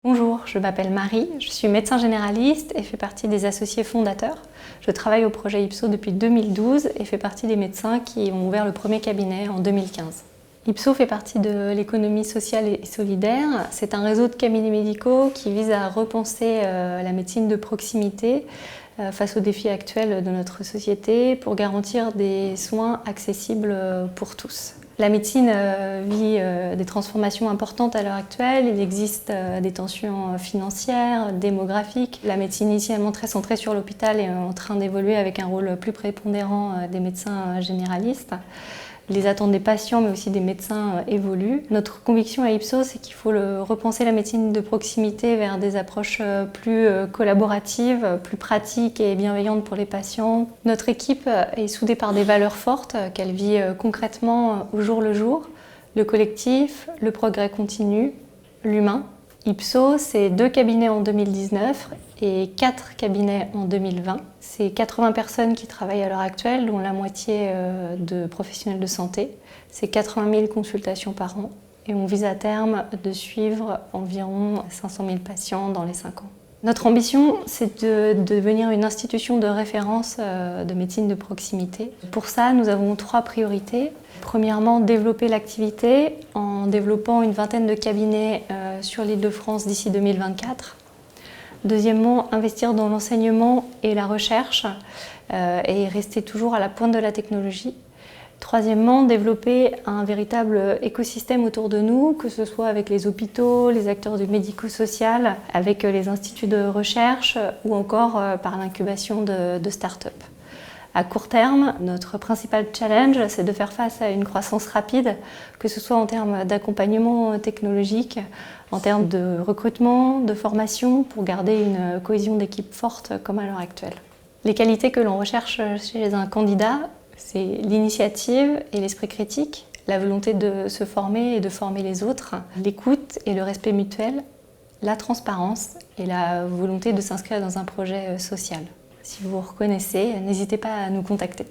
Bonjour, je m'appelle Marie, je suis médecin généraliste et fais partie des associés fondateurs. Je travaille au projet Ipso depuis 2012 et fais partie des médecins qui ont ouvert le premier cabinet en 2015. Ipso fait partie de l'économie sociale et solidaire. C'est un réseau de cabinets médicaux qui vise à repenser la médecine de proximité face aux défis actuels de notre société pour garantir des soins accessibles pour tous. La médecine vit des transformations importantes à l'heure actuelle. Il existe des tensions financières, démographiques. La médecine initialement très centrée sur l'hôpital est en train d'évoluer avec un rôle plus prépondérant des médecins généralistes. Les attentes des patients, mais aussi des médecins évoluent. Notre conviction à Ipso, c'est qu'il faut repenser la médecine de proximité vers des approches plus collaboratives, plus pratiques et bienveillantes pour les patients. Notre équipe est soudée par des valeurs fortes qu'elle vit concrètement au jour le jour. Le collectif, le progrès continu, l'humain. Ipso, c'est 2 cabinets en 2019 et 4 cabinets en 2020. C'est 80 personnes qui travaillent à l'heure actuelle, dont la moitié de professionnels de santé. C'est 80 000 consultations par an et on vise à terme de suivre environ 500 000 patients dans les 5 ans. Notre ambition, c'est de devenir une institution de référence de médecine de proximité. Pour ça, nous avons 3 priorités. Premièrement, développer l'activité en développant une vingtaine de cabinets sur l'Île-de-France d'ici 2024. Deuxièmement, investir dans l'enseignement et la recherche et rester toujours à la pointe de la technologie. Troisièmement, développer un véritable écosystème autour de nous, que ce soit avec les hôpitaux, les acteurs du médico-social, avec les instituts de recherche ou encore par l'incubation de start-up. À court terme, notre principal challenge, c'est de faire face à une croissance rapide, que ce soit en termes d'accompagnement technologique, en termes de recrutement, de formation, pour garder une cohésion d'équipe forte comme à l'heure actuelle. Les qualités que l'on recherche chez un candidat, c'est l'initiative et l'esprit critique, la volonté de se former et de former les autres, l'écoute et le respect mutuel, la transparence et la volonté de s'inscrire dans un projet social. Si vous vous reconnaissez, n'hésitez pas à nous contacter.